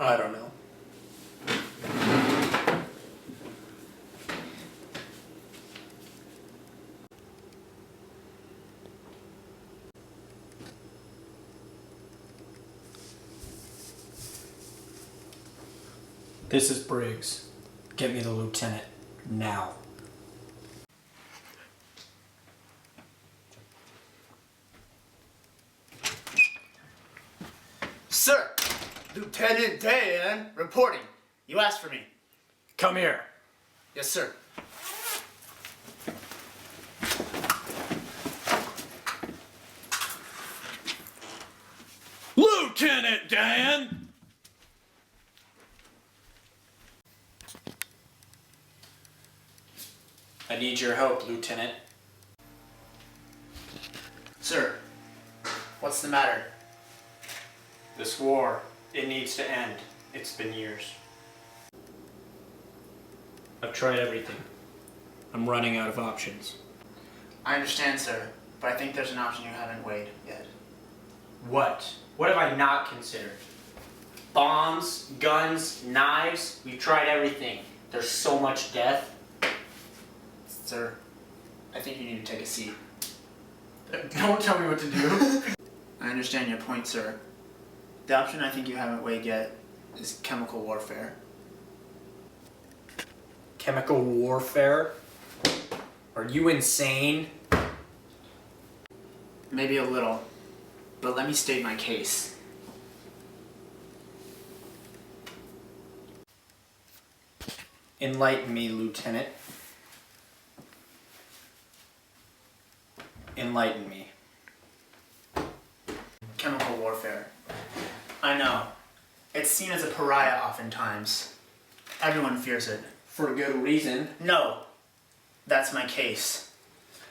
I don't know. This is Briggs. Get me the lieutenant now. Sir, Lieutenant Dan reporting. You asked for me. Come here. Yes, sir. Lieutenant Dan! I need your help, Lieutenant. Sir, what's the matter? This war, it needs to end. It's been years. I've tried everything. I'm running out of options. I understand, sir, but I think there's an option you haven't weighed yet. What? What have I not considered? Bombs, guns, knives. We've tried everything. There's so much death. Sir, I think you need to take a seat. Don't tell me what to do. I understand your point, sir. The option I think you haven't weighed yet is chemical warfare. Chemical warfare? Are you insane? Maybe a little, but let me state my case. Enlighten me, Lieutenant. Enlighten me. Chemical warfare. I know. It's seen as a pariah oftentimes. Everyone fears it. For good reason. No, that's my case.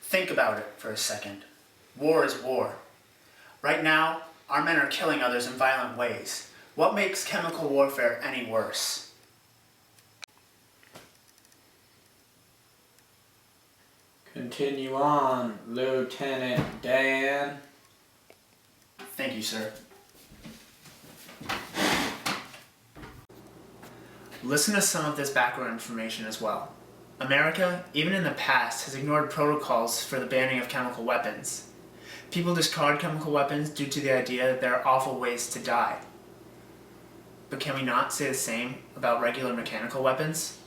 Think about it for a second. War is war. Right now, our men are killing others in violent ways. What makes chemical warfare any worse? Continue on, Lieutenant Dan. Thank you, sir. Listen to some of this background information as well. America, even in the past, has ignored protocols for the banning of chemical weapons. People discard chemical weapons due to the idea that there are awful ways to die. But can we not say the same about regular mechanical weapons?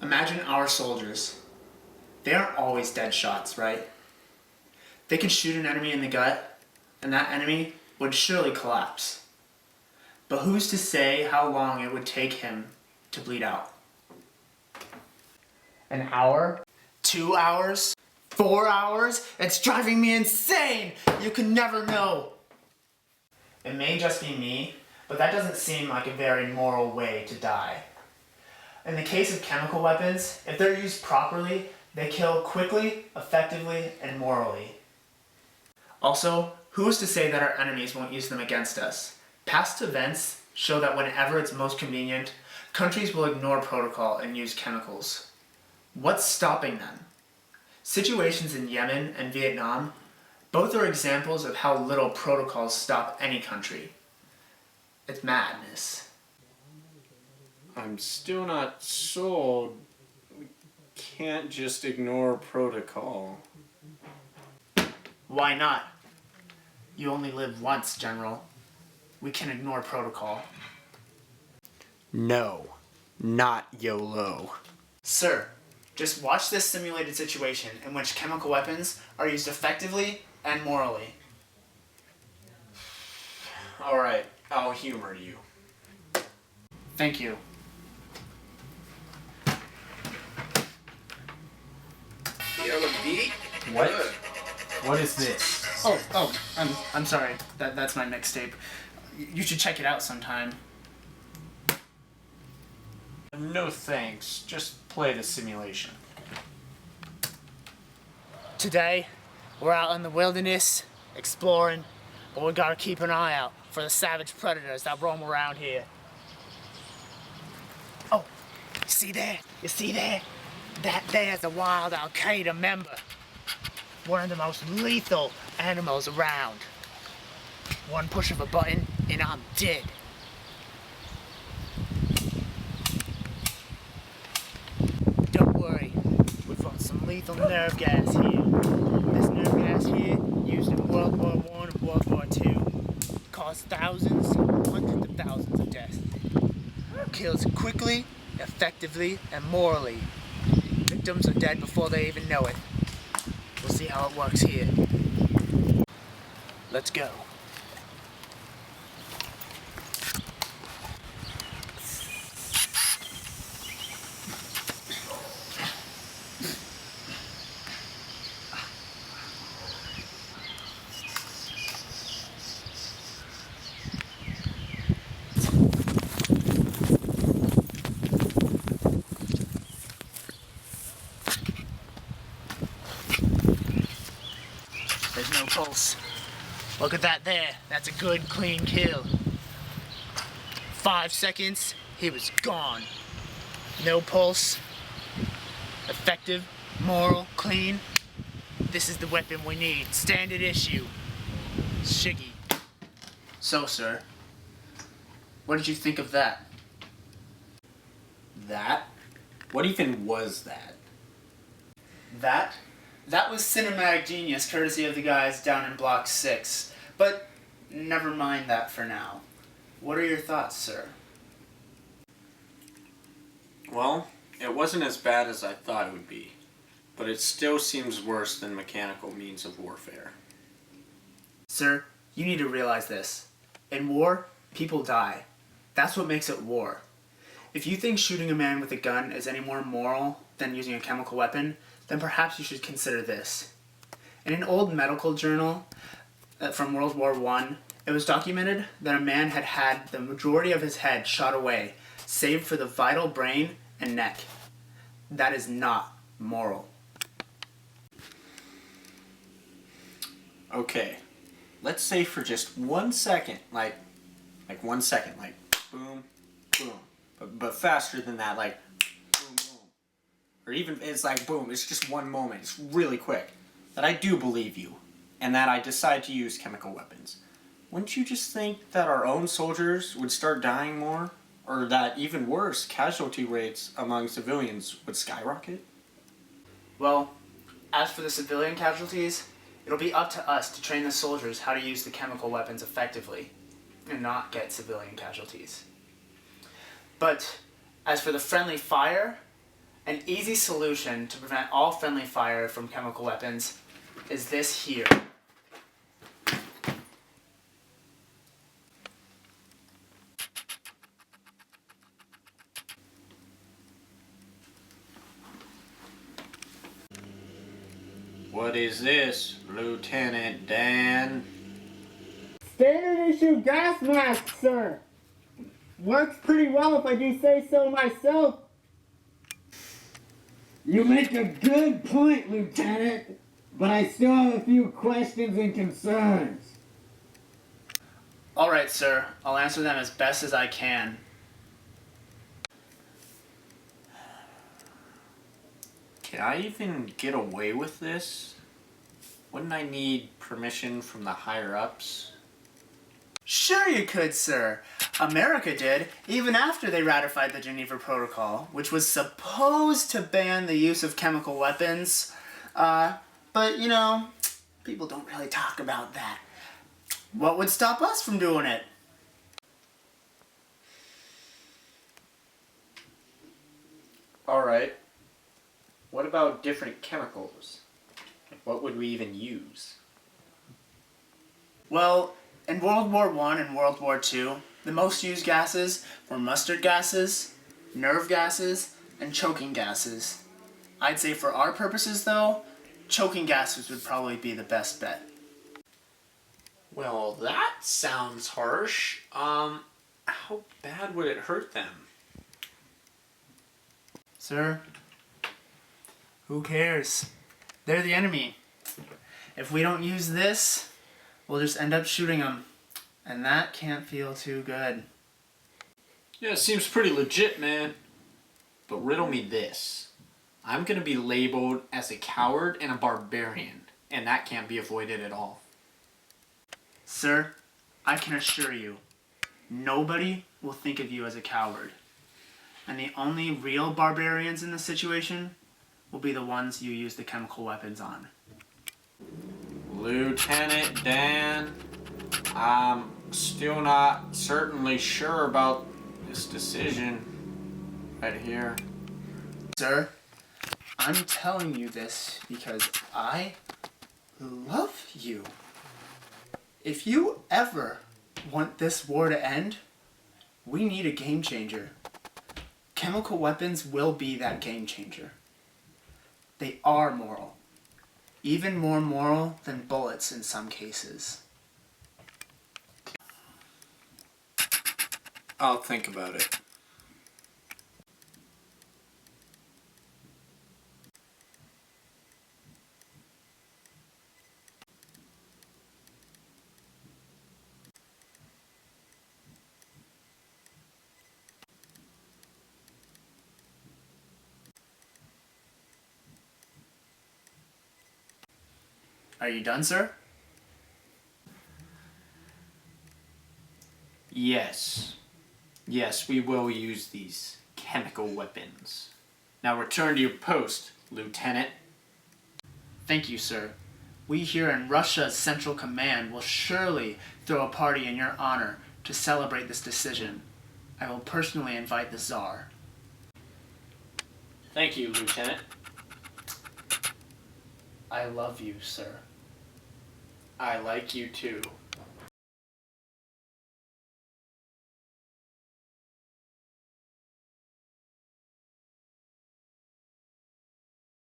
Imagine our soldiers. They aren't always dead shots, right? They could shoot an enemy in the gut, and that enemy would surely collapse. But who's to say how long it would take him to bleed out? An hour? 2 hours? 4 hours? It's driving me insane! You can never know! It may just be me, but that doesn't seem like a very moral way to die. In the case of chemical weapons, if they're used properly, they kill quickly, effectively, and morally. Also, who is to say that our enemies won't use them against us? Past events show that whenever it's most convenient, countries will ignore protocol and use chemicals. What's stopping them? Situations in Yemen and Vietnam, both are examples of how little protocols stop any country. It's madness. I'm still not sold. We can't just ignore protocol. Why not? You only live once, General. We can ignore protocol. No, not YOLO. Sir, just watch this simulated situation in which chemical weapons are used effectively and morally. Alright, I'll humor you. Thank you. What? What is this? I'm sorry. That's my mixtape. You should check it out sometime. No thanks, just play the simulation. Today, we're out in the wilderness, exploring, but we gotta keep an eye out for the savage predators that roam around here. Oh, you see there? You see there? That there's a wild Al-Qaeda member. One of the most lethal animals around. One push of a button and I'm dead. lethal nerve gas here. This nerve gas here, used in World War I and World War II, caused thousands, hundreds of thousands of deaths. Kills quickly, effectively, and morally. Victims are dead before they even know it. We'll see how it works here. Let's go. There's no pulse. Look at that there. That's a good, clean kill. 5 seconds, he was gone. No pulse. Effective, moral, clean. This is the weapon we need. Standard issue. Shiggy. So, sir, what did you think of that? That? What even was that? That? That was cinematic genius, courtesy of the guys down in Block 6. But never mind that for now. What are your thoughts, sir? Well, it wasn't as bad as I thought it would be, but it still seems worse than mechanical means of warfare. Sir, you need to realize this. In war, people die. That's what makes it war. If you think shooting a man with a gun is any more moral than using a chemical weapon, then perhaps you should consider this. In an old medical journal from World War I, it was documented that a man had had the majority of his head shot away, save for the vital brain and neck. That is not moral. Okay, let's say for just 1 second, like 1 second, like boom, boom, but faster than that, like boom, boom. Or even, it's like boom, it's just one moment, it's really quick. That I do believe you, and that I decide to use chemical weapons. Wouldn't you just think that our own soldiers would start dying more? Or that, even worse, casualty rates among civilians would skyrocket? Well, as for the civilian casualties, it'll be up to us to train the soldiers how to use the chemical weapons effectively and not get civilian casualties. But as for the friendly fire, an easy solution to prevent all friendly fire from chemical weapons is this here. What is this, Lieutenant Dan? Standard issue gas mask, sir. Works pretty well if I do say so myself. You make a good point, Lieutenant, but I still have a few questions and concerns. Alright, sir. I'll answer them as best as I can. Can I even get away with this? Wouldn't I need permission from the higher-ups? Sure you could, sir. America did, even after they ratified the Geneva Protocol, which was supposed to ban the use of chemical weapons. But, you know, people don't really talk about that. What would stop us from doing it? Alright. What about different chemicals? What would we even use? Well, in World War I and World War II, the most used gases were mustard gases, nerve gases, and choking gases. I'd say for our purposes, though, choking gases would probably be the best bet. Well, that sounds harsh. How bad would it hurt them? Sir, who cares? They're the enemy. If we don't use this, we'll just end up shooting them. And that can't feel too good. Yeah, it seems pretty legit, man. But riddle me this. I'm gonna be labeled as a coward and a barbarian, and that can't be avoided at all. Sir, I can assure you, nobody will think of you as a coward. And the only real barbarians in this situation will be the ones you use the chemical weapons on. Lieutenant Dan, I'm still not certainly sure about this decision right here. Sir, I'm telling you this because I love you. If you ever want this war to end, we need a game changer. Chemical weapons will be that game changer. They are moral. Even more moral than bullets in some cases. I'll think about it. Are you done, sir? Yes. Yes, we will use these chemical weapons. Now return to your post, Lieutenant. Thank you, sir. We here in Russia's Central Command will surely throw a party in your honor to celebrate this decision. I will personally invite the Tsar. Thank you, Lieutenant. I love you, sir. I like you too.